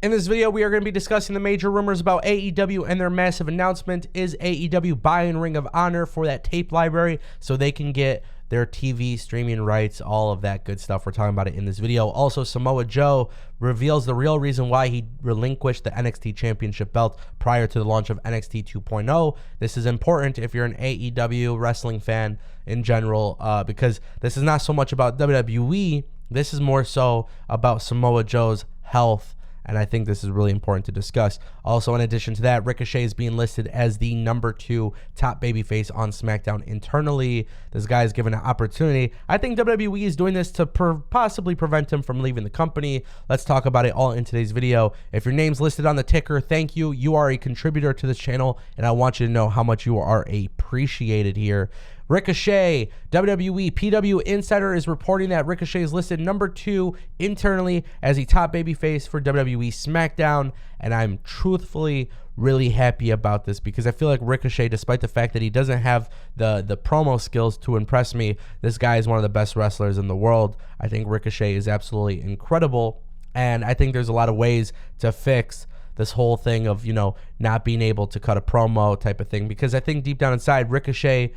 In this video, we are going to be discussing the major rumors about AEW and their massive announcement. Is AEW buying Ring of Honor for that tape library so they can get their TV streaming rights, all of that good stuff? We're talking about it in this video. Also, Samoa Joe reveals the real reason why he relinquished the NXT Championship belt prior to the launch of NXT 2.0. This is important if you're an AEW wrestling fan in general, because this is not so much about WWE. This is more so about Samoa Joe's health. And I think this is really important to discuss. Also, in addition to that, Ricochet is being listed as the #2 top babyface on SmackDown internally. This guy is given an opportunity. I think WWE is doing this to possibly prevent him from leaving the company. Let's talk about it all in today's video. If your name's listed on the ticker, thank you. You are a contributor to this channel, and I want you to know how much you are appreciated here. Ricochet, WWE PW Insider is reporting that Ricochet is listed #2 internally as a top babyface for WWE SmackDown, and I'm truthfully really happy about this because I feel like Ricochet, despite the fact that he doesn't have the promo skills to impress me, this guy is one of the best wrestlers in the world. I think Ricochet is absolutely incredible, and I think there's a lot of ways to fix this whole thing of, you know, not being able to cut a promo type of thing, because I think deep down inside, Ricochet,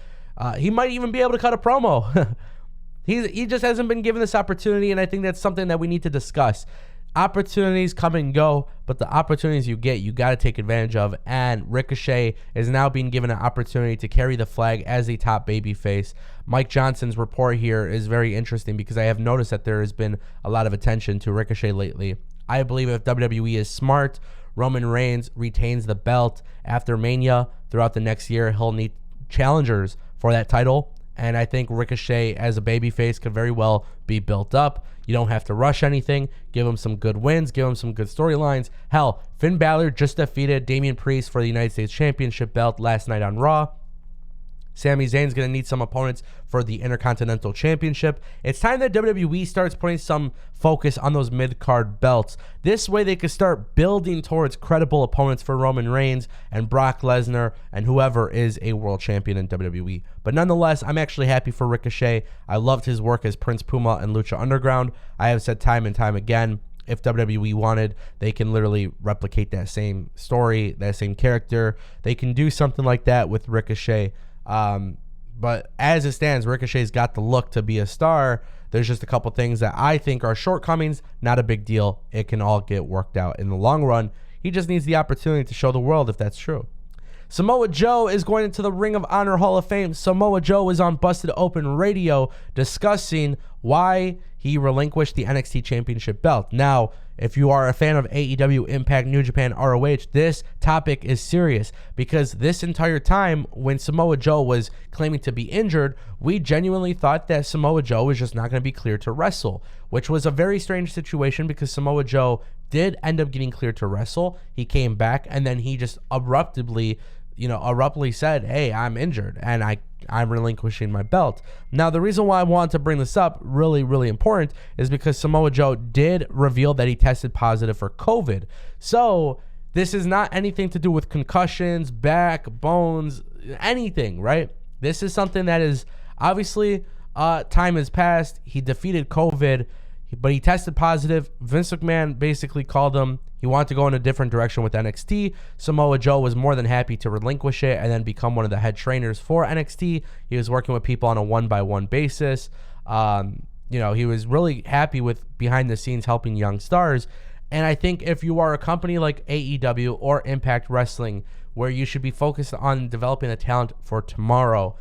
he might even be able to cut a promo. He just hasn't been given this opportunity, and I think that's something that we need to discuss. Opportunities come and go, but the opportunities you get, you got to take advantage of, and Ricochet is now being given an opportunity to carry the flag as a top babyface. Mike Johnson's report here is very interesting because I have noticed that there has been a lot of attention to Ricochet lately. I believe if WWE is smart, Roman Reigns retains the belt after Mania. Throughout the next year, he'll need challengers for that title, and I think Ricochet as a babyface could very well be built up. You don't have to rush anything. Give him some good wins, give him some good storylines. Hell, Finn Balor just defeated Damian Priest for the United States Championship belt last night on Raw. Sami Zayn's going to need some opponents for the Intercontinental Championship. It's time that WWE starts putting some focus on those mid-card belts. This way they could start building towards credible opponents for Roman Reigns and Brock Lesnar and whoever is a world champion in WWE. But nonetheless, I'm actually happy for Ricochet. I loved his work as Prince Puma and Lucha Underground. I have said time and time again, if WWE wanted, they can literally replicate that same story, that same character. They can do something like that with Ricochet. But as it stands, Ricochet's got the look to be a star. There's just a couple things that I think are shortcomings. Not a big deal. It can all get worked out in the long run. He just needs the opportunity to show the world if that's true. Samoa Joe is going into the Ring of Honor Hall of Fame. Samoa Joe is on Busted Open Radio discussing why he relinquished the NXT Championship belt. Now, if you are a fan of AEW, Impact, New Japan, ROH, this topic is serious because this entire time when Samoa Joe was claiming to be injured, we genuinely thought that Samoa Joe was just not going to be cleared to wrestle, which was a very strange situation because Samoa Joe did end up getting cleared to wrestle. He came back and then he just abruptly said, hey, I'm injured and I'm relinquishing my belt. Now, the reason why I want to bring this up, really, really important, is because Samoa Joe did reveal that he tested positive for COVID. So this is not anything to do with concussions, back, bones, anything, right? This is something that is obviously time has passed. He defeated COVID, but he tested positive. Vince McMahon basically called him. He wanted to go in a different direction with NXT. Samoa Joe was more than happy to relinquish it and then become one of the head trainers for NXT. He was working with people on a one-by-one basis. He was really happy with behind the scenes helping young stars. And I think if you are a company like AEW or Impact Wrestling, where you should be focused on developing the talent for tomorrow,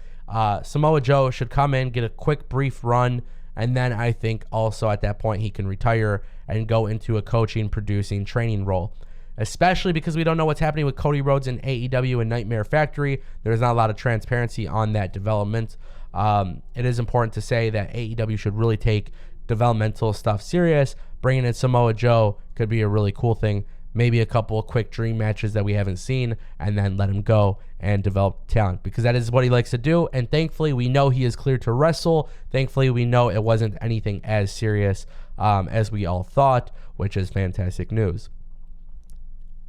Samoa Joe should come in, get a quick, brief run, and then I think also at that point he can retire and go into a coaching, producing, training role, especially because we don't know what's happening with Cody Rhodes in AEW and Nightmare Factory. There's not a lot of transparency on that development. It is important to say that AEW should really take developmental stuff serious. Bringing in Samoa Joe could be a really cool thing. Maybe a couple of quick dream matches that we haven't seen, and then let him go and develop talent, because that is what he likes to do. And thankfully, we know he is cleared to wrestle. Thankfully, we know it wasn't anything as serious as we all thought, which is fantastic news.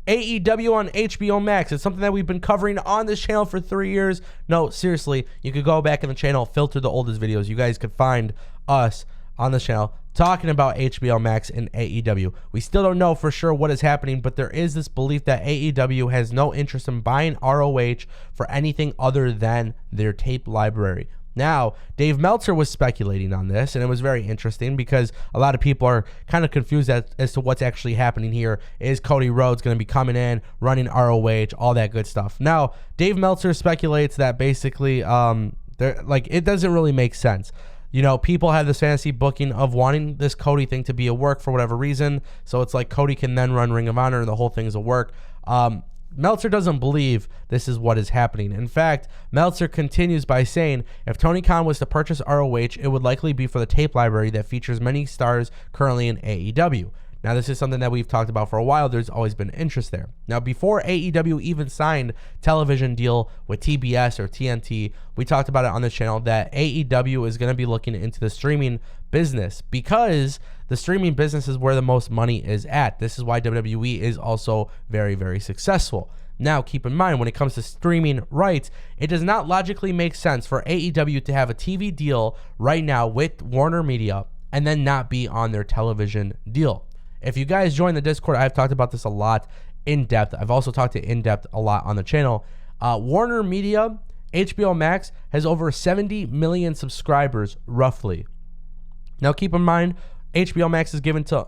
AEW on HBO Max. It's something that we've been covering on this channel for 3 years. No, seriously, you could go back in the channel, filter the oldest videos. You guys could find us on this channel talking about HBO Max and AEW. We still don't know for sure what is happening, but there is this belief that AEW has no interest in buying ROH for anything other than their tape library. Now, Dave Meltzer was speculating on this, and it was very interesting because a lot of people are kind of confused as to what's actually happening here. Is Cody Rhodes going to be coming in, running ROH, all that good stuff? Now, Dave Meltzer speculates that basically, it doesn't really make sense. You know, people have this fantasy booking of wanting this Cody thing to be a work for whatever reason. So it's like Cody can then run Ring of Honor and the whole thing's a work. Meltzer doesn't believe this is what is happening. In fact, Meltzer continues by saying, if Tony Khan was to purchase ROH, it would likely be for the tape library that features many stars currently in AEW. Now, this is something that we've talked about for a while. There's always been interest there. Now, before AEW even signed television deal with TBS or TNT, we talked about it on this channel that AEW is going to be looking into the streaming business because the streaming business is where the most money is at. This is why WWE is also very, very successful. Now, keep in mind, when it comes to streaming rights, it does not logically make sense for AEW to have a TV deal right now with Warner Media and then not be on their television deal. If you guys join the Discord, I've talked about this a lot in depth. I've also talked to in depth a lot on the channel. Warner Media, HBO Max, has over 70 million subscribers, roughly. Now, keep in mind, HBO Max is given to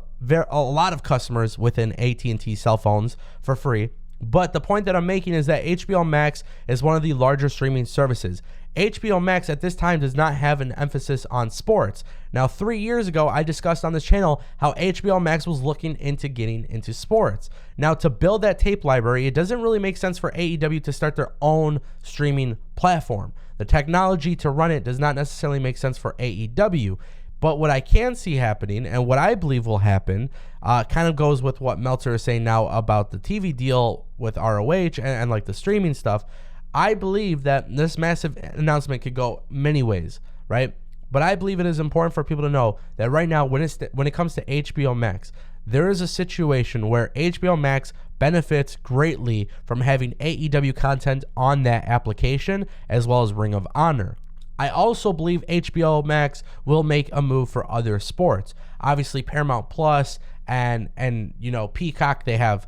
a lot of customers within AT&T cell phones for free. But the point that I'm making is that HBO Max is one of the larger streaming services. HBO Max at this time does not have an emphasis on sports. Now, 3 years ago, I discussed on this channel how HBO Max was looking into getting into sports. Now, to build that tape library, it doesn't really make sense for AEW to start their own streaming platform. The technology to run it does not necessarily make sense for AEW. But what I can see happening, and what I believe will happen, kind of goes with what Meltzer is saying now about the TV deal with ROH and like the streaming stuff. I believe that this massive announcement could go many ways, right? But I believe it is important for people to know that right now, when it comes to HBO Max, there is a situation where HBO Max benefits greatly from having AEW content on that application, as well as Ring of Honor. I also believe HBO Max will make a move for other sports. Obviously, Paramount Plus and Peacock, they have,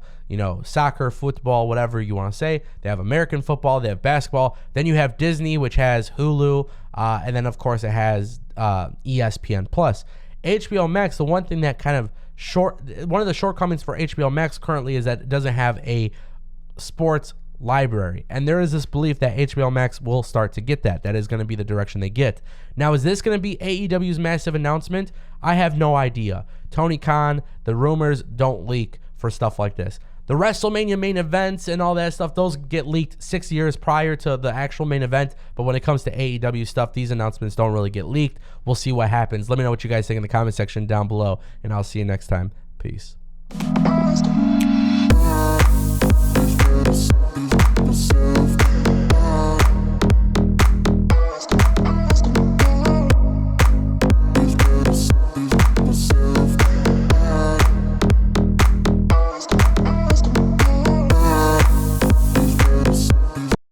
soccer, football, whatever you want to say. They have American football, they have basketball. Then you have Disney, which has Hulu, and then, of course, it has ESPN Plus. HBO Max, the one thing that one of the shortcomings for HBO Max currently is that it doesn't have a sports library, and there is this belief that HBO Max will start to get that. That is going to be the direction they get. Now, is this going to be AEW's massive announcement? I have no idea. Tony Khan, the rumors don't leak for stuff like this. The WrestleMania main events and all that stuff, those get leaked 6 years prior to the actual main event, but when it comes to AEW stuff, these announcements don't really get leaked. We'll see what happens. Let me know what you guys think in the comment section down below, and I'll see you next time. Peace.